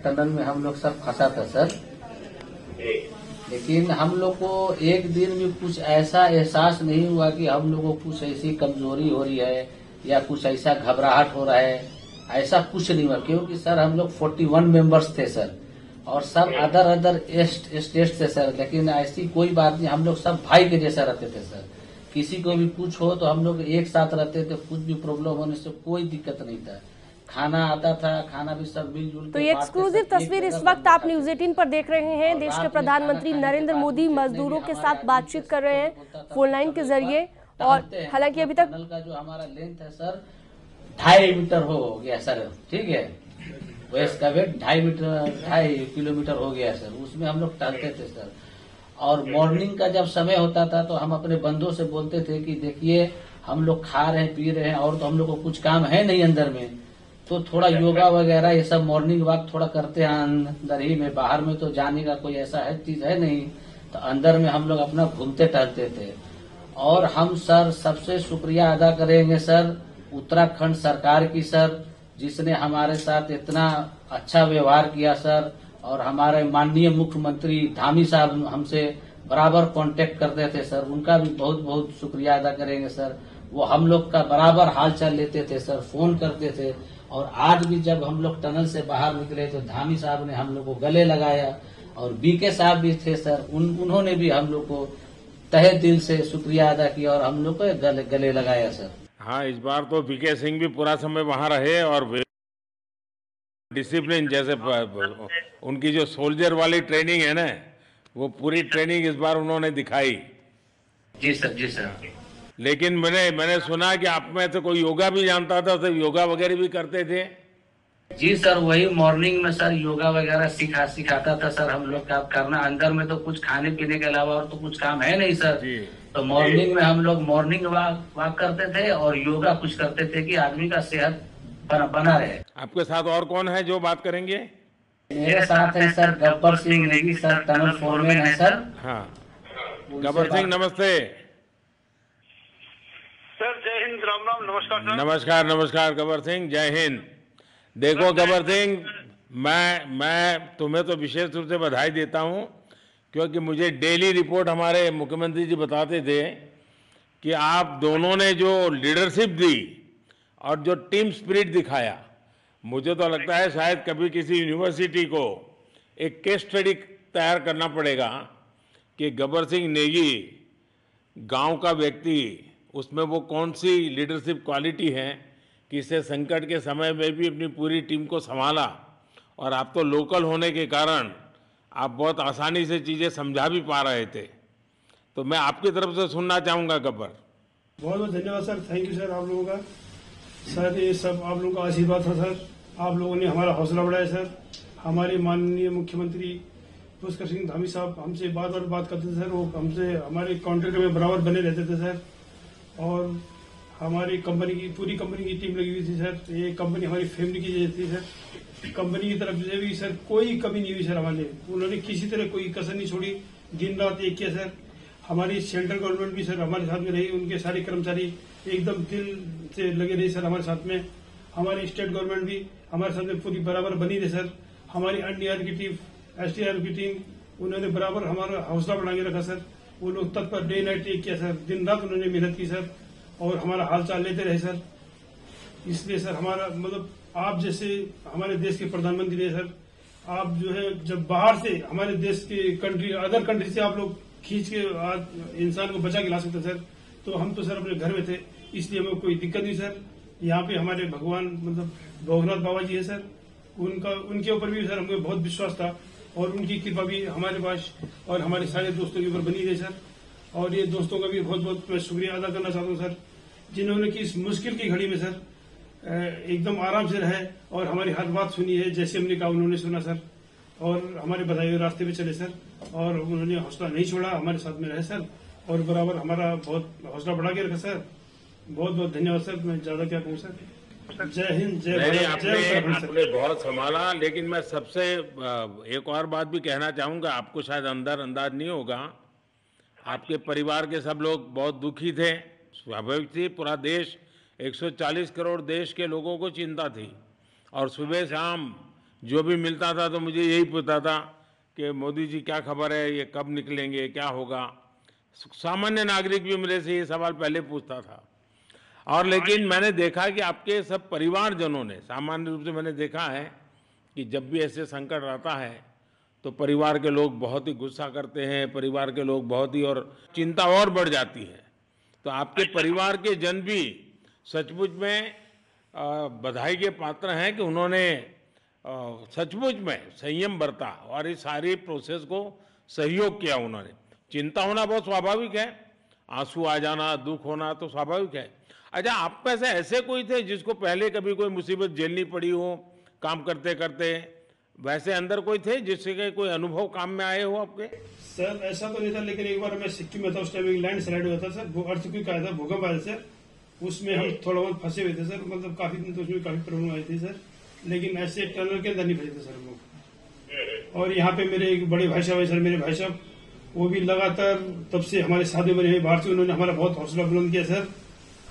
Tunnel में हम लोग सब फंसा था सर, लेकिन हम लोग को एक दिन भी कुछ ऐसा एहसास नहीं हुआ कि हम लोग को कुछ ऐसी कमजोरी हो रही है या कुछ ऐसा घबराहट हो रहा है। ऐसा कुछ नहीं हुआ, क्योंकि सर हम लोग 41 मेंबर्स थे सर, और सब अदर स्टेट से सर, लेकिन ऐसी कोई बात नहीं, हम लोग सब भाई के जैसा रहते थे सर। किसी को भी कुछ हो तो हम लोग एक साथ रहते थे, कुछ भी प्रॉब्लम होने से कोई दिक्कत नहीं था। खाना आता था, खाना भी सब मिलजुल। तो ये एक्सक्लूसिव तस्वीर इस वक्त आप न्यूज 18 पर देख रहे हैं। देश के प्रधानमंत्री नरेंद्र मोदी मजदूरों के साथ बातचीत कर रहे हैं फोन लाइन के जरिए, और हालांकि अभी तक टनल का जो हमारा लेंथ है सर 2.5 मीटर हो गया सर, ठीक है। वेस्ट का वेट 2.5 किलोमीटर हो गया सर, उसमें हम लोग टहलते थे सर। और मॉर्निंग का जब समय होता था तो हम अपने बंदों से बोलते थे कि देखिए हम लोग खा रहे हैं पी रहे हैं और तो हम लोग को कुछ काम है नहीं अंदर में, तो थोड़ा योगा वगैरह ये सब मॉर्निंग वॉक थोड़ा करते हैं अंदर ही में, बाहर में तो जाने का कोई ऐसा है चीज है नहीं, तो अंदर में हम लोग अपना घूमते टहलते थे। और हम सर सबसे शुक्रिया अदा करेंगे सर उत्तराखंड सरकार की सर, जिसने हमारे साथ इतना अच्छा व्यवहार किया सर। और हमारे माननीय मुख्यमंत्री धामी साहब हमसे बराबर कांटेक्ट करते थे सर, उनका भी बहुत बहुत शुक्रिया अदा करेंगे सर। वो हम लोग का बराबर हाल चाल लेते थे सर, फोन करते थे। और आज भी जब हम लोग टनल से बाहर निकले तो धामी साहब ने हम लोग को गले लगाया, और बीके साहब भी थे सर, उन्होंने भी हम लोग को तहे दिल से शुक्रिया अदा किया और हम लोग को गले लगाया सर। हाँ, इस बार तो बीके सिंह भी पूरा समय वहां रहे और डिसिप्लिन जैसे उनकी जो सोल्जर वाली ट्रेनिंग है ना, वो पूरी ट्रेनिंग इस बार उन्होंने दिखाई। जी सर, जी सर। लेकिन मैंने सुना कि आप में से कोई योगा भी जानता था, तो योगा वगैरह भी करते थे। जी सर, वही मॉर्निंग में सर योगा वगैरह सिखाता था सर हम लोग का करना। अंदर में तो कुछ खाने पीने के अलावा और तो कुछ काम है नहीं सर, तो मॉर्निंग में हम लोग मॉर्निंग वॉक करते थे और योगा कुछ करते थे कि आदमी का सेहत बना रहे। आपके साथ और कौन है जो बात करेंगे? मेरे साथ है sir Gabbar Singh Negi sir, tunnel foreman है सर। हाँ, गब्बर सिंह नमस्ते। सर जय हिंद, राम राम, नमस्कार सर। नमस्कार नमस्कार गब्बर सिंह, जय हिंद। देखो गब्बर सिंह, मैं तुम्हें तो विशेष रूप से बधाई देता हूं, क्योंकि मुझे डेली रिपोर्ट हमारे मुख्यमंत्री जी बताते थे कि आप दोनों ने जो लीडरशिप दी और जो टीम स्पिरिट दिखाया, मुझे तो लगता है शायद कभी किसी यूनिवर्सिटी को एक केस स्टडी तैयार करना पड़ेगा कि गब्बर सिंह नेगी गांव का व्यक्ति, उसमें वो कौन सी लीडरशिप क्वालिटी है कि इसे संकट के समय में भी अपनी पूरी टीम को संभाला। और आप तो लोकल होने के कारण आप बहुत आसानी से चीज़ें समझा भी पा रहे थे, तो मैं आपकी तरफ से सुनना चाहूँगा गब्बर। बहुत बहुत धन्यवाद सर, थैंक यू सर आप लोगों का। सर ये सब आप लोगों का आशीर्वाद था सर, आप लोगों ने हमारा हौसला बढ़ाया सर। हमारे माननीय मुख्यमंत्री पुष्कर सिंह धामी साहब हमसे बार बार बात करते थे सर, वो हमसे हमारे कॉन्ट्रैक्ट में बराबर बने रहते थे सर। और हमारी कंपनी की पूरी कंपनी की टीम लगी हुई थी सर, ये कंपनी हमारी फैमिली की जैसी थी सर। कंपनी की तरफ से भी सर कोई कमी नहीं हुई सर हमारे, उन्होंने किसी तरह कोई कसर नहीं छोड़ी, दिन रात एक किया सर। हमारी सेंट्रल गवर्नमेंट भी सर हमारे साथ में रही, उनके सारे कर्मचारी एकदम दिल से लगे रहे सर हमारे साथ में। हमारी स्टेट गवर्नमेंट भी हमारे साथ में पूरी बराबर बनी रही सर। हमारी एनडीआर की टीम, एसडीआर की टीम, उन्होंने बराबर हमारा हौसला बढ़ा के रखा सर। वो लोग तत्पर डे नाइट एक किया सर, दिन रात उन्होंने मेहनत की सर और हमारा हाल चाल लेते रहे सर। इसलिए सर हमारा मतलब आप जैसे हमारे देश के प्रधानमंत्री है सर, आप जो है जब बाहर से हमारे देश के कंट्री अदर कंट्री से आप लोग खींच के इंसान को बचा के ला सकते सर, तो हम तो सर अपने घर में थे, इसलिए हमें कोई दिक्कत नहीं सर। यहाँ पे हमारे भगवान मतलब भोगनाथ बाबा जी है सर, उनके ऊपर भी सर हमें बहुत विश्वास था और उनकी कृपा भी हमारे पास और हमारे सारे दोस्तों के ऊपर बनी रही सर। और ये दोस्तों का भी बहुत बहुत मैं शुक्रिया अदा करना चाहता हूँ सर, जिन्होंने कि इस मुश्किल की घड़ी में सर एकदम आराम से रहे और हमारी हर बात सुनी है, जैसे हमने कहा उन्होंने सुना सर और हमारे बताए हुए रास्ते पे चले सर। और उन्होंने हौसला नहीं छोड़ा, हमारे साथ में रहे सर और बराबर हमारा बहुत हौसला बढ़ा के रखा सर। बहुत बहुत धन्यवाद सर, मैं ज्यादा क्या कहूँ सर। जय हिंद, जय भारत, जय उत्तराखंड सर। आपने बहुत संभाला, लेकिन मैं सबसे एक और बात भी कहना चाहूँगा, आपको शायद अंदाज नहीं होगा, आपके परिवार के सब लोग बहुत दुखी थे, स्वाभाविक थी। पूरा देश 140 करोड़ देश के लोगों को चिंता थी और सुबह शाम जो भी मिलता था तो मुझे यही पूछता था कि मोदी जी क्या खबर है, ये कब निकलेंगे, क्या होगा। सामान्य नागरिक भी मेरे से ये सवाल पहले पूछता था। और लेकिन मैंने देखा कि आपके सब परिवारजनों ने, सामान्य रूप से मैंने देखा है कि जब भी ऐसे संकट आता है तो परिवार के लोग बहुत ही गुस्सा करते हैं, परिवार के लोग बहुत ही, और चिंता और बढ़ जाती है। तो आपके परिवार के जन भी सचमुच में बधाई के पात्र हैं कि उन्होंने सचमुच में संयम बरता और इस सारी प्रोसेस को सहयोग किया उन्होंने। चिंता होना बहुत स्वाभाविक है, आंसू आ जाना, दुख होना तो स्वाभाविक है। अच्छा, आप में से ऐसे कोई थे जिसको पहले कभी कोई मुसीबत झेलनी पड़ी हो काम करते करते? वैसे अंदर कोई थे जिससे कोई अनुभव काम में आए हो आपके? सर ऐसा तो नहीं था, लेकिन एक बार मैं सिक्किम में था, उस टाइम एक लैंड स्लाइड हुआ था सर, वो अर्थक्वेक आया था, भूकंप आया सर, उसमें हम थोड़ा बहुत फंसे हुए थे सर, मतलब काफी दिन तो उसमें काफी प्रॉब्लम आई थी सर, लेकिन ऐसे टनल के अंदर नहीं फंसे थे सर हम लोग। और यहाँ पे मेरे एक बड़े भाई साहब है सर, मेरे भाई साहब वो भी लगातार तब से हमारे साथ बने हुए बाहर से, उन्होंने हमारा बहुत हौसला बुलंद किया सर।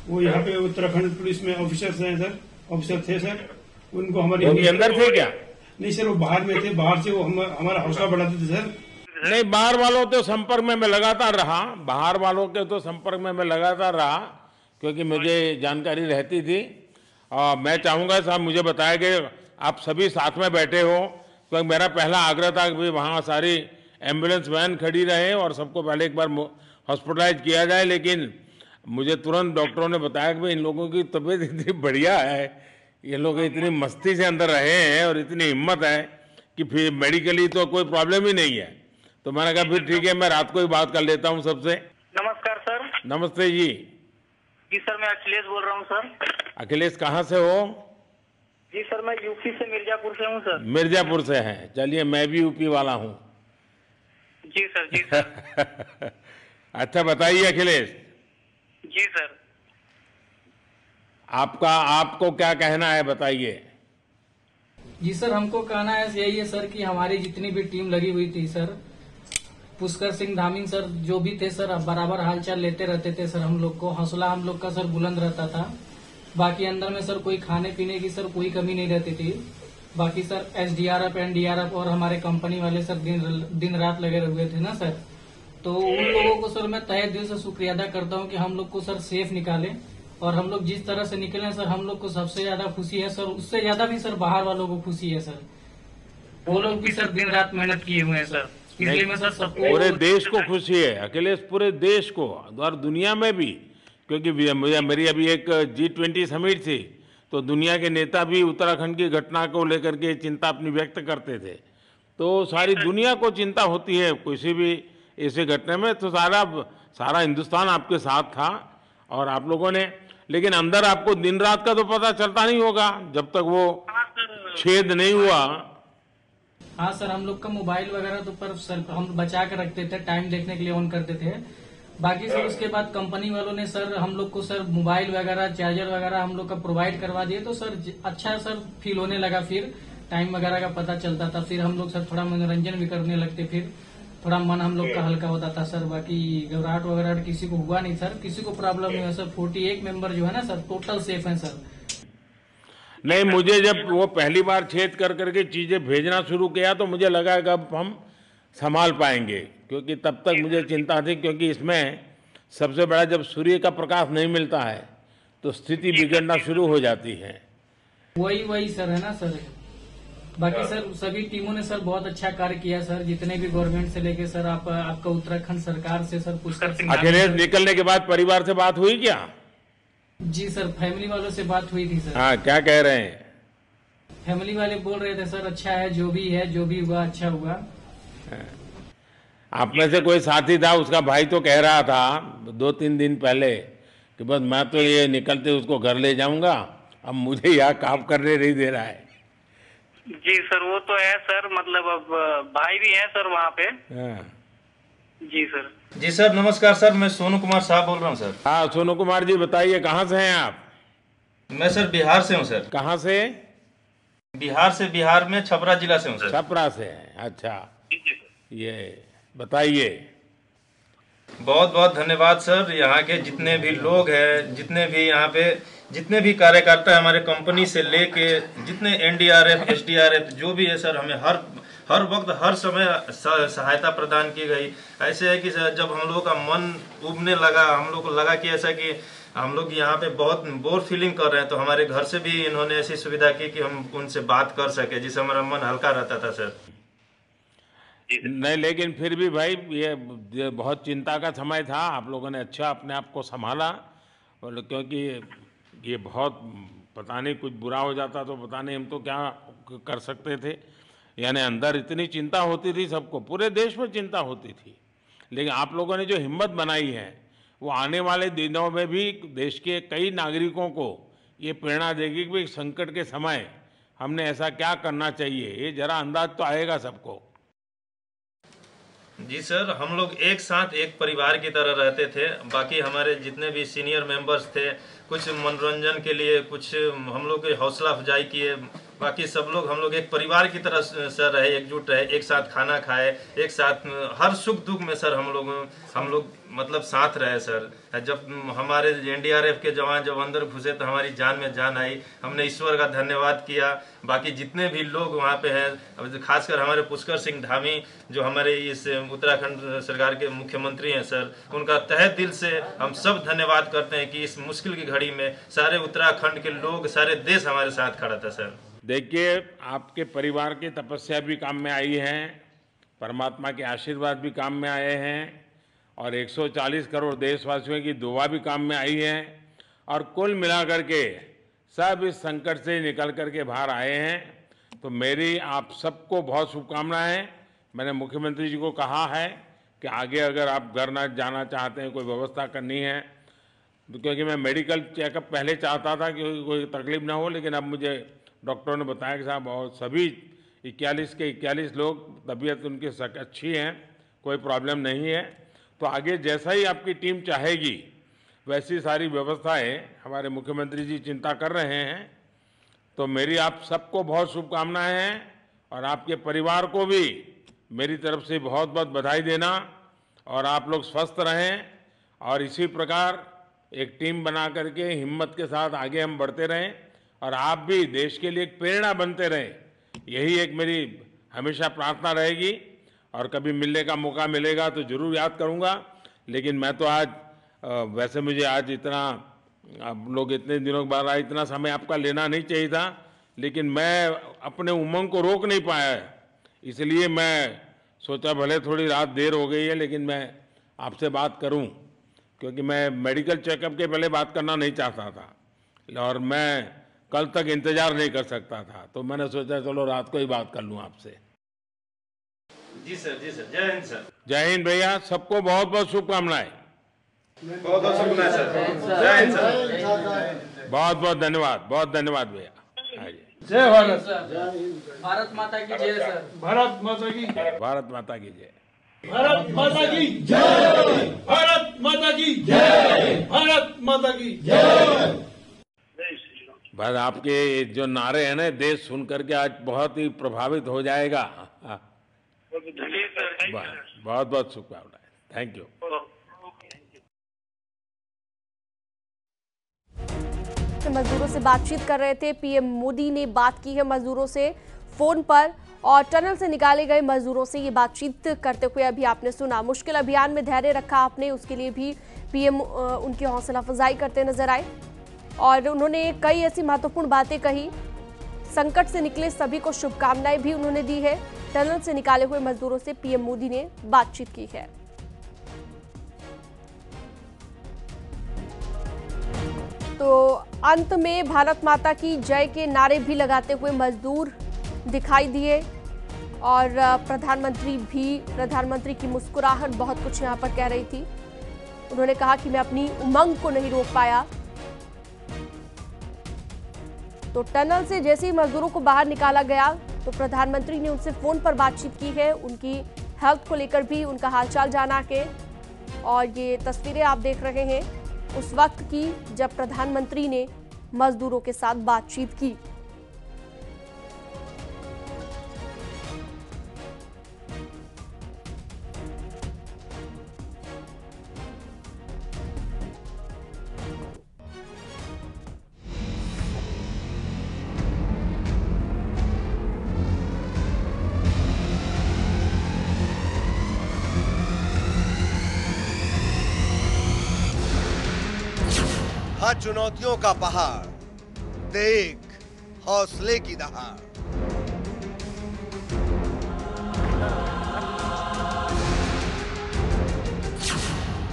वो यहाँ पे उत्तराखंड पुलिस में ऑफिसर्स हैं सर, ऑफिसर थे सर, उनको हमारे अंदर थे क्या? नहीं सर, वो बाहर में थे, बाहर से वो हमारा हौसला बढ़ाते थे सर। नहीं, बाहर वालों के संपर्क में मैं लगातार रहा, बाहर वालों के तो संपर्क में मैं लगातार रहा क्योंकि मुझे जानकारी रहती थी। और मैं चाहूँगा साहब, मुझे बताया कि आप सभी साथ में बैठे हो, क्योंकि मेरा पहला आग्रह था कि वहाँ सारी एम्बुलेंस वैन खड़ी रहे और सबको पहले एक बार हॉस्पिटलाइज किया जाए। लेकिन मुझे तुरंत डॉक्टरों ने बताया कि भाई इन लोगों की तबीयत इतनी बढ़िया है, ये लोग इतनी मस्ती से अंदर रहे हैं और इतनी हिम्मत है कि फिर मेडिकली तो कोई प्रॉब्लम ही नहीं है। तो मैंने कहा फिर ठीक है, मैं रात को ही बात कर लेता हूँ सबसे। नमस्कार सर। नमस्ते जी। जी सर, मैं अखिलेश बोल रहा हूँ सर। अखिलेश कहाँ से हो? जी सर, मैं यूपी से मिर्जापुर से हूँ सर। मिर्जापुर से हैं? चलिए, मैं भी यूपी वाला हूँ। जी सर, जी सर। अच्छा बताइए अखिलेश। जी सर। आपको क्या कहना है, बताइए। जी सर, हमको कहना है यही है सर कि हमारी जितनी भी टीम लगी हुई थी सर, पुष्कर सिंह धामी सर जो भी थे सर, बराबर हालचाल लेते रहते थे सर। हम लोग को हौसला हम लोग का सर बुलंद रहता था। बाकी अंदर में सर कोई खाने पीने की सर कोई कमी नहीं रहती थी। बाकी सर एसडीआरएफ, एनडीआरएफ और हमारे कंपनी वाले सर दिन रात लगे हुए थे ना सर। तो उन लोगों को सर मैं तहे दिल से शुक्रिया अदा करता हूँ कि हम लोग को सर सेफ निकाले। और हम लोग जिस तरह से निकले सर, हम लोग को सबसे ज्यादा खुशी है सर, उससे ज्यादा भी सर बाहर वालों को खुशी है सर। वो लोग भी सर दिन रात मेहनत किए हुए हैं सर, इसलिए मैं सर सबको, पूरे देश को खुशी है अखिलेश, पूरे देश को और दुनिया में भी। क्योंकि मेरी अभी एक G20 समिट थी, तो दुनिया के नेता भी उत्तराखंड की घटना को लेकर के चिंता अपनी व्यक्त करते थे। तो सारी दुनिया को चिंता होती है किसी भी ऐसे घटने में, तो सारा हिंदुस्तान आपके साथ था और आप लोगों ने। लेकिन अंदर आपको दिन रात का तो पता चलता नहीं होगा जब तक वो छेद नहीं हुआ। हाँ सर, हम लोग का मोबाइल वगैरह तो पर सर हम बचा कर रखते थे, टाइम देखने के लिए ऑन करते थे। बाकी सर उसके बाद कंपनी वालों ने सर हम लोग को सर मोबाइल वगैरह, चार्जर वगैरह हम लोग का प्रोवाइड करवा दिए। तो सर अच्छा सर फील होने लगा, फिर टाइम वगैरह का पता चलता था। फिर हम लोग सर थोड़ा मनोरंजन भी करने लगते, फिर थोड़ा मन हम लोग का हल्का होता था सर। बाकी घबराहट वगैरह किसी को हुआ नहीं सर, किसी को प्रॉब्लम नहीं हुआ सर। 48 मेंबर जो है ना सर, टोटल सेफ हैं सर। नहीं, मुझे जब वो पहली बार छेद कर करके चीजें भेजना शुरू किया तो मुझे लगा कि अब हम संभाल पाएंगे, क्योंकि तब तक मुझे चिंता थी, क्योंकि इसमें सबसे बड़ा जब सूर्य का प्रकाश नहीं मिलता है तो स्थिति बिगड़ना शुरू हो जाती है। वही सर है ना सर। बाकी सर सभी टीमों ने सर बहुत अच्छा कार्य किया सर, जितने भी गवर्नमेंट से लेके सर आपका उत्तराखंड सरकार से सर पुष्कर सिंह। अखिलेश, निकलने के बाद परिवार से बात हुई क्या? जी सर, फैमिली वालों से बात हुई थी सर। हाँ, क्या कह रहे हैं? फैमिली वाले बोल रहे थे सर अच्छा है, जो भी हुआ अच्छा हुआ। आप में से कोई साथी था, उसका भाई तो कह रहा था 2-3 दिन पहले कि बस मैं तो ये निकलते उसको घर ले जाऊंगा, अब मुझे यहाँ काम करने नहीं दे रहा है। जी सर, वो तो है सर, मतलब अब भाई भी है सर वहाँ पे। जी सर। जी सर, नमस्कार सर, मैं सोनू कुमार साहब बोल रहा हूँ सर। हाँ सोनू कुमार जी, बताइए कहाँ से हैं आप? मैं सर बिहार से हूँ सर। कहाँ से? बिहार में छपरा जिला से हूँ सर। छपरा से हैं, अच्छा। ये बताइए। बहुत बहुत धन्यवाद सर, यहाँ के जितने भी लोग हैं, जितने भी यहाँ पे जितने भी कार्यकर्ता हमारे कंपनी से लेके जितने एनडीआरएफ एसडीआरएफ जो भी है सर, हमें हर वक्त हर समय सहायता प्रदान की गई। ऐसे है कि सर जब हम लोगों का मन उबने लगा, हम लोग को लगा कि ऐसा कि हम लोग यहाँ पे बहुत बोर फीलिंग कर रहे हैं, तो हमारे घर से भी इन्होंने ऐसी सुविधा की कि हम उनसे बात कर सके, जिससे हमारा मन हल्का रहता था सर। नहीं, लेकिन फिर भी भाई ये बहुत चिंता का समय था। आप लोगों ने अच्छा अपने आप को संभाला, और क्योंकि ये बहुत पता नहीं कुछ बुरा हो जाता तो पता नहीं हम तो क्या कर सकते थे। यानी अंदर इतनी चिंता होती थी, सबको, पूरे देश में चिंता होती थी, लेकिन आप लोगों ने जो हिम्मत बनाई है वो आने वाले दिनों में भी देश के कई नागरिकों को ये प्रेरणा देगी कि भाई संकट के समय हमने ऐसा क्या करना चाहिए। ये जरा अंदाज तो आएगा सबको। जी सर, हम लोग एक साथ एक परिवार की तरह रहते थे। बाकी हमारे जितने भी सीनियर मेंबर्स थे, कुछ मनोरंजन के लिए, कुछ हम लोग की हौसला अफजाई किए। बाकी सब लोग हम लोग एक परिवार की तरह सर रहे, एकजुट रहे, एक साथ खाना खाए, एक साथ हर सुख दुख में सर हम लोग मतलब साथ रहे सर। जब हमारे एनडीआरएफ के जवान जब अंदर घुसे तो हमारी जान में जान आई, हमने ईश्वर का धन्यवाद किया। बाकी जितने भी लोग वहाँ पे हैं, खासकर हमारे पुष्कर सिंह धामी जो हमारे इस उत्तराखंड सरकार के मुख्यमंत्री हैं सर, उनका तहे दिल से हम सब धन्यवाद करते हैं कि इस मुश्किल की घड़ी में सारे उत्तराखंड के लोग, सारे देश हमारे साथ खड़ा था सर। देखिए, आपके परिवार की तपस्या भी काम में आई है, परमात्मा के आशीर्वाद भी काम में आए हैं, और 140 करोड़ देशवासियों की दुआ भी काम में आई है, और कुल मिलाकर के सब इस संकट से निकल करके बाहर आए हैं। तो मेरी आप सबको बहुत शुभकामनाएं। मैंने मुख्यमंत्री जी को कहा है कि आगे अगर आप घर ना जाना चाहते हैं, कोई व्यवस्था करनी है, क्योंकि मैं मेडिकल चेकअप पहले चाहता था कि कोई तकलीफ ना हो, लेकिन अब मुझे डॉक्टरों ने बताया कि साहब और सभी 41 के 41 लोग तबीयत उनकी अच्छी है, कोई प्रॉब्लम नहीं है। तो आगे जैसा ही आपकी टीम चाहेगी वैसी सारी व्यवस्थाएं हमारे मुख्यमंत्री जी चिंता कर रहे हैं। तो मेरी आप सबको बहुत शुभकामनाएं हैं, और आपके परिवार को भी मेरी तरफ से बहुत बहुत बधाई देना, और आप लोग स्वस्थ रहें और इसी प्रकार एक टीम बना करके हिम्मत के साथ आगे हम बढ़ते रहें, और आप भी देश के लिए एक प्रेरणा बनते रहें। यही एक मेरी हमेशा प्रार्थना रहेगी, और कभी मिलने का मौका मिलेगा तो जरूर याद करूंगा। लेकिन मैं तो आज वैसे मुझे आज इतना, आप लोग इतने दिनों के बाद आए, इतना समय आपका लेना नहीं चाहिए था, लेकिन मैं अपने उमंग को रोक नहीं पाया, इसलिए मैं सोचा भले थोड़ी रात देर हो गई है लेकिन मैं आपसे बात करूं, क्योंकि मैं मेडिकल चेकअप के पहले बात करना नहीं चाहता था, और मैं कल तक इंतजार नहीं कर सकता था। तो मैंने सोचा चलो रात को ही बात कर लूं आपसे। जी सर, जी सर, जय हिंद सर। जय हिंद भैया, सबको बहुत बहुत शुभकामनाएं। बहुत बहुत शुभकामनाएं सर। जय हिंद सर। बहुत बहुत धन्यवाद, बहुत धन्यवाद भैया। आइए। जय भारत। भारत माता की जय सर। भारत माता की, भारत माता की जय। भारत माता की जय, भारत माता की जय, भारत माता की जय। बस आपके जो नारे हैं ना, देश सुन करके आज बहुत ही प्रभावित हो जाएगा। बहुत बहुत शुभकामनाएं। Thank you. मजदूरों से बातचीत कर रहे थे। पीएम मोदी ने बात की है मजदूरों से फोन पर, और टनल से निकाले गए मजदूरों से ये बातचीत करते हुए अभी आपने सुना। मुश्किल अभियान में धैर्य रखा आपने, उसके लिए भी पीएम उनकी हौसला अफजाई करते नजर आए, और उन्होंने कई ऐसी महत्वपूर्ण बातें कही। संकट से निकले सभी को शुभकामनाएं भी उन्होंने दी है। टनल से निकाले हुए मजदूरों से पीएम मोदी ने बातचीत की है। तो अंत में भारत माता की जय के नारे भी लगाते हुए मजदूर दिखाई दिए, और प्रधानमंत्री की मुस्कुराहट बहुत कुछ यहां पर कह रही थी। उन्होंने कहा कि मैं अपनी उमंग को नहीं रोक पाया। तो टनल से जैसे ही मजदूरों को बाहर निकाला गया तो प्रधानमंत्री ने उनसे फोन पर बातचीत की है, उनकी हेल्थ को लेकर भी उनका हालचाल जाना के। और ये तस्वीरें आप देख रहे हैं उस वक्त की जब प्रधानमंत्री ने मजदूरों के साथ बातचीत की। था चुनौतियों का पहाड़, देख हौसले की दहाड़।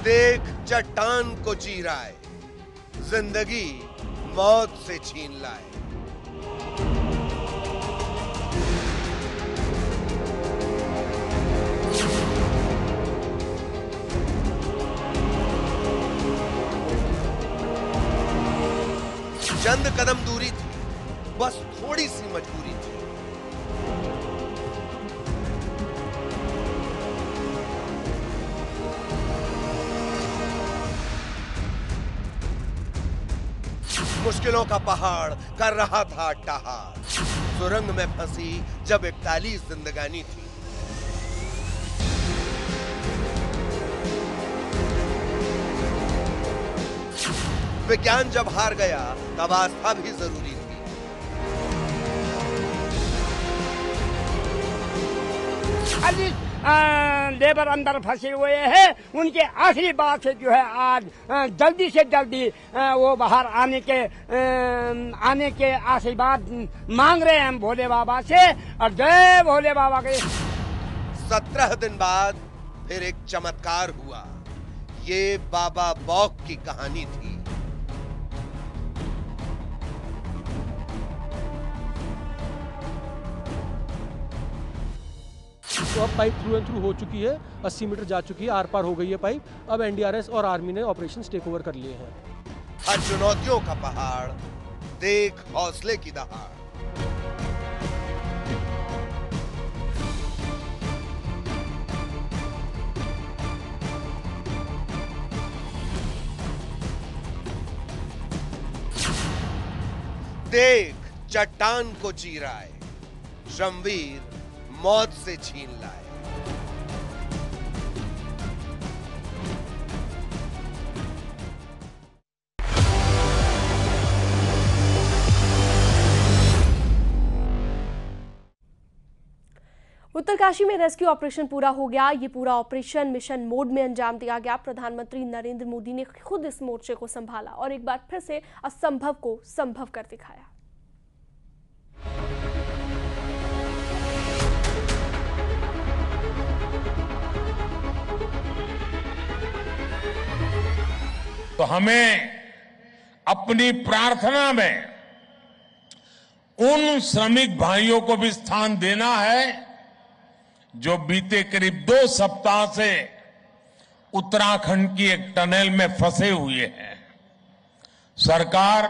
देख चट्टान को चीराए, जिंदगी मौत से छीन लाए। चंद कदम दूरी थी, बस थोड़ी सी मजबूरी थी। मुश्किलों का पहाड़ कर रहा था अट्टाहार, सुरंग में फंसी जब 41 जिंदगानी थी। विज्ञान जब हार गया तब आस्था भी जरूरी थी। लेबर अंदर फंसे हुए हैं, उनके आखिरी बात से जो है आज जल्दी से जल्दी वो बाहर आने के आशीर्वाद मांग रहे हैं हम भोले बाबा से, और जय भोले बाबा के। 17 दिन बाद फिर एक चमत्कार हुआ। ये बाबा बौक की कहानी थी। तो अब पाइप थ्रू एंड थ्रू हो चुकी है, 80 मीटर जा चुकी है, आर पार हो गई है पाइप। अब एनडीआरएस और आर्मी ने ऑपरेशन टेक ओवर कर लिए हैं। हर चुनौतियों का पहाड़, देख हौसले की दहाड़। देख चट्टान को चीराए, श्रमवीर मौत से छीन लाए। उत्तरकाशी में रेस्क्यू ऑपरेशन पूरा हो गया। ये पूरा ऑपरेशन मिशन मोड में अंजाम दिया गया। प्रधानमंत्री नरेंद्र मोदी ने खुद इस मोर्चे को संभाला और एक बार फिर से असंभव को संभव कर दिखाया। तो हमें अपनी प्रार्थना में उन श्रमिक भाइयों को भी स्थान देना है जो बीते करीब 2 सप्ताह से उत्तराखंड की एक टनल में फंसे हुए हैं। सरकार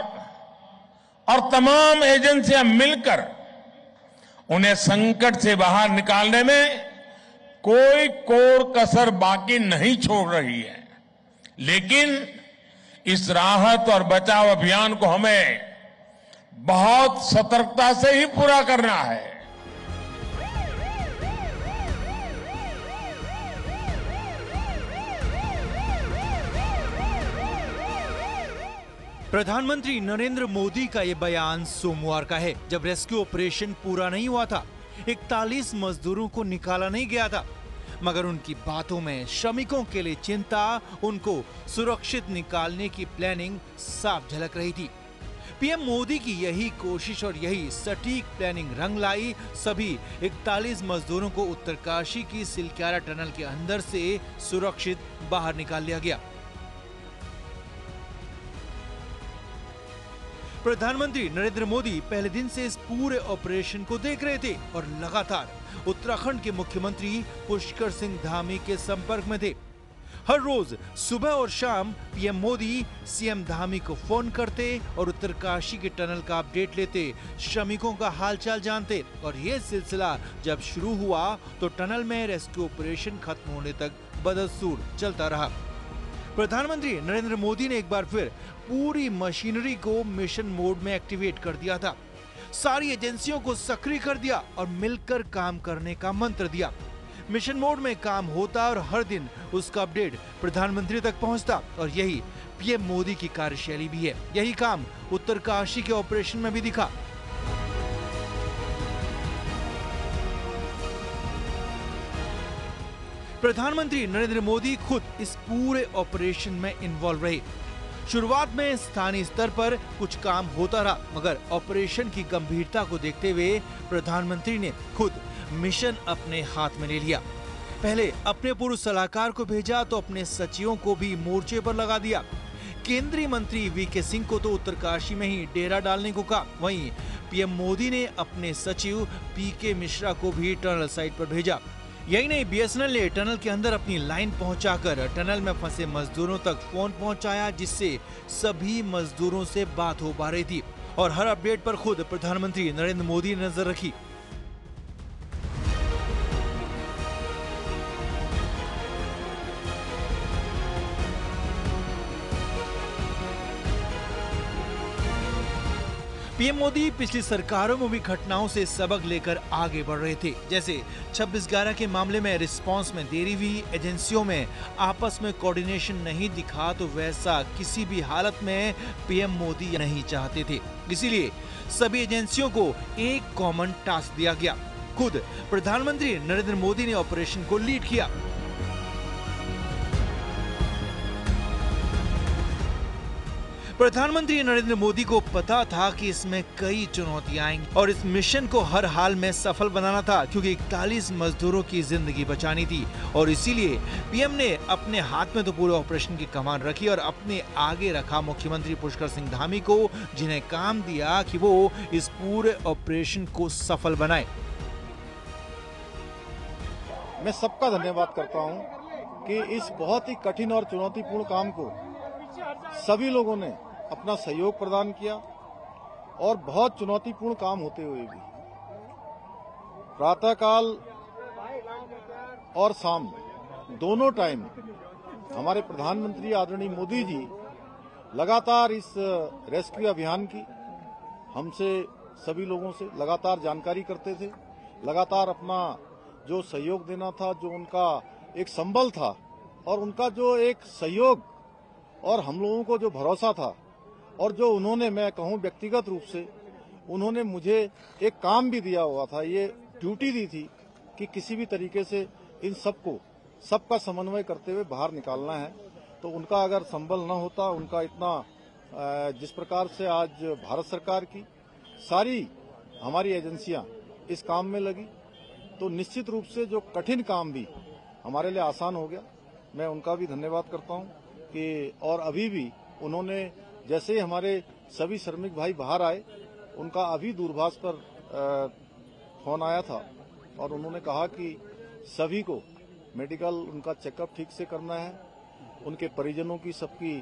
और तमाम एजेंसियां मिलकर उन्हें संकट से बाहर निकालने में कोई कोर कसर बाकी नहीं छोड़ रही है, लेकिन इस राहत और बचाव अभियान को हमें बहुत सतर्कता से ही पूरा करना है। प्रधानमंत्री नरेंद्र मोदी का ये बयान सोमवार का है, जब रेस्क्यू ऑपरेशन पूरा नहीं हुआ था, 41 मजदूरों को निकाला नहीं गया था, मगर उनकी बातों में श्रमिकों के लिए चिंता, उनको सुरक्षित निकालने की प्लानिंग साफ झलक रही थी। पीएम मोदी की यही कोशिश और यही सटीक प्लानिंग रंग लाई। सभी 41 मजदूरों को उत्तरकाशी की सिलक्यारा टनल के अंदर से सुरक्षित बाहर निकाल लिया गया। प्रधानमंत्री नरेंद्र मोदी पहले दिन से इस पूरे ऑपरेशन को देख रहे थे और लगातार उत्तराखंड के मुख्यमंत्री पुष्कर सिंह धामी के संपर्क में थे। हर रोज सुबह और शाम पीएम मोदी सीएम धामी को फोन करते और उत्तरकाशी के टनल का अपडेट लेते, श्रमिकों का हालचाल जानते, और ये सिलसिला जब शुरू हुआ तो टनल में रेस्क्यू ऑपरेशन खत्म होने तक बदस्तूर चलता रहा। प्रधानमंत्री नरेंद्र मोदी ने एक बार फिर पूरी मशीनरी को मिशन मोड में एक्टिवेट कर दिया था। सारी एजेंसियों को सक्रिय कर दिया और मिलकर काम करने का मंत्र दिया। मिशन मोड में काम होता और हर दिन उसका अपडेट प्रधानमंत्री तक पहुंचता, और यही पीएम मोदी की कार्यशैली भी है। यही काम उत्तरकाशी के ऑपरेशन में भी दिखा। प्रधानमंत्री नरेंद्र मोदी खुद इस पूरे ऑपरेशन में इन्वॉल्व रहे। शुरुआत में स्थानीय स्तर पर कुछ काम होता रहा, मगर ऑपरेशन की गंभीरता को देखते हुए प्रधानमंत्री ने खुद मिशन अपने हाथ में ले लिया। पहले अपने पूर्व सलाहकार को भेजा तो अपने सचिवों को भी मोर्चे पर लगा दिया। केंद्रीय मंत्री वीके सिंह को तो उत्तरकाशी में ही डेरा डालने को कहा। वहीं पीएम मोदी ने अपने सचिव पीके मिश्रा को भी टनल साइट पर भेजा। यही नहीं, बीएसएनएल ने टनल के अंदर अपनी लाइन पहुंचाकर टनल में फंसे मजदूरों तक फोन पहुंचाया, जिससे सभी मजदूरों से बात हो पा रही थी और हर अपडेट पर खुद प्रधानमंत्री नरेंद्र मोदी ने नजर रखी। पीएम मोदी पिछली सरकारों में भी घटनाओं से सबक लेकर आगे बढ़ रहे थे। जैसे 26/11 के मामले में रिस्पांस में देरी हुई, एजेंसियों में आपस में कोऑर्डिनेशन नहीं दिखा, तो वैसा किसी भी हालत में पीएम मोदी नहीं चाहते थे। इसीलिए सभी एजेंसियों को एक कॉमन टास्क दिया गया। खुद प्रधानमंत्री नरेंद्र मोदी ने ऑपरेशन को लीड किया। प्रधानमंत्री नरेंद्र मोदी को पता था कि इसमें कई चुनौतियां आएंगी और इस मिशन को हर हाल में सफल बनाना था, क्योंकि 41 मजदूरों की जिंदगी बचानी थी। और इसीलिए पीएम ने अपने हाथ में तो पूरे ऑपरेशन की कमान रखी और अपने आगे रखा मुख्यमंत्री पुष्कर सिंह धामी को, जिन्हें काम दिया कि वो इस पूरे ऑपरेशन को सफल बनाए। मैं सबका धन्यवाद करता हूं कि इस बहुत ही कठिन और चुनौतीपूर्ण काम को सभी लोगों ने अपना सहयोग प्रदान किया और बहुत चुनौतीपूर्ण काम होते हुए भी प्रातःकाल और शाम दोनों टाइम हमारे प्रधानमंत्री आदरणीय मोदी जी लगातार इस रेस्क्यू अभियान की हमसे सभी लोगों से लगातार जानकारी करते थे, लगातार अपना जो सहयोग देना था, जो उनका एक संबल था और उनका जो एक सहयोग और हम लोगों को जो भरोसा था और जो उन्होंने, मैं कहूं व्यक्तिगत रूप से उन्होंने मुझे एक काम भी दिया हुआ था, ये ड्यूटी दी थी कि किसी भी तरीके से इन सबका समन्वय करते हुए बाहर निकालना है। तो उनका अगर संबल न होता, उनका इतना जिस प्रकार से आज भारत सरकार की सारी हमारी एजेंसियां इस काम में लगी, तो निश्चित रूप से जो कठिन काम भी हमारे लिए आसान हो गया। मैं उनका भी धन्यवाद करता हूं कि और अभी भी उन्होंने, जैसे ही हमारे सभी श्रमिक भाई बाहर आए, उनका अभी दूरभाष पर फोन आया था और उन्होंने कहा कि सभी को मेडिकल उनका चेकअप ठीक से करना है, उनके परिजनों की सबकी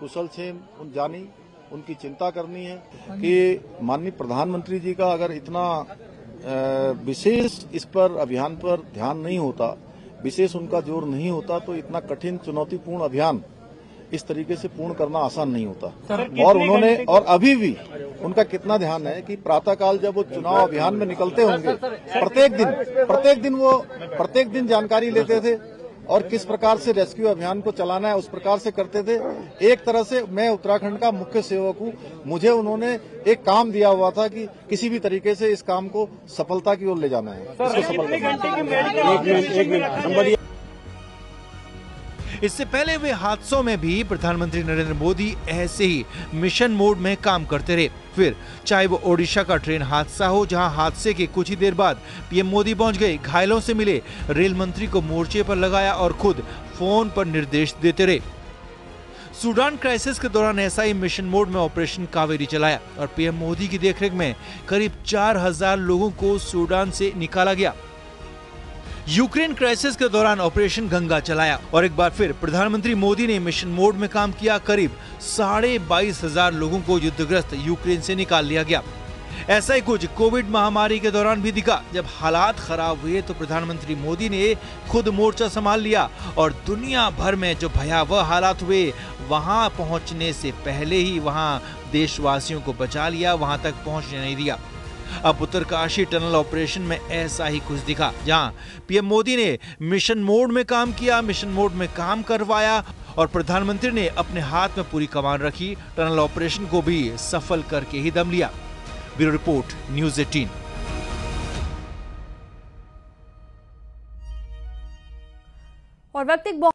कुशल क्षेम जानी, उनकी चिंता करनी है कि माननीय प्रधानमंत्री जी का अगर इतना विशेष इस पर अभियान पर ध्यान नहीं होता, विशेष उनका जोर नहीं होता, तो इतना कठिन चुनौतीपूर्ण अभियान इस तरीके से पूर्ण करना आसान नहीं होता। और उन्होंने, और अभी भी उनका कितना ध्यान है कि प्रातःकाल जब वो चुनाव अभियान में निकलते होंगे, प्रत्येक दिन जानकारी लेते थे और किस प्रकार से रेस्क्यू अभियान को चलाना है उस प्रकार से करते थे। एक तरह से मैं उत्तराखंड का मुख्य सेवक हूँ, मुझे उन्होंने एक काम दिया हुआ था कि किसी भी तरीके से इस काम को सफलता की ओर ले जाना है। इससे पहले हुए हादसों में भी प्रधानमंत्री नरेंद्र मोदी ऐसे ही मिशन मोड में काम करते रहे। फिर चाहे वो ओडिशा का ट्रेन हादसा हो, जहां हादसे के कुछ ही देर बाद पीएम मोदी पहुंच गए, घायलों से मिले, रेल मंत्री को मोर्चे पर लगाया और खुद फोन पर निर्देश देते रहे। सूडान क्राइसिस के दौरान ऐसा ही मिशन मोड में ऑपरेशन कावेरी चलाया और पीएम मोदी की देखरेख में करीब 4000 लोगों को सूडान से निकाला गया। यूक्रेन क्राइसिस के दौरान ऑपरेशन गंगा चलाया और एक बार फिर प्रधानमंत्री मोदी ने मिशन मोड में काम किया। करीब 22,500 लोगों को युद्धग्रस्त यूक्रेन से निकाल लिया गया। ऐसा ही कुछ कोविड महामारी के दौरान भी दिखा। जब हालात खराब हुए तो प्रधानमंत्री मोदी ने खुद मोर्चा संभाल लिया और दुनिया भर में जो भयावह हालात हुए, वहां पहुंचने से पहले ही वहां देशवासियों को बचा लिया, वहां तक पहुंचने नहीं दिया। अब उत्तरकाशी टनल ऑपरेशन में ऐसा ही कुछ दिखा, जहां पीएम मोदी ने मिशन मोड में काम किया, मिशन मोड में काम करवाया और प्रधानमंत्री ने अपने हाथ में पूरी कमान रखी। टनल ऑपरेशन को भी सफल करके ही दम लिया। Bureau report, news 18। और वक्त एक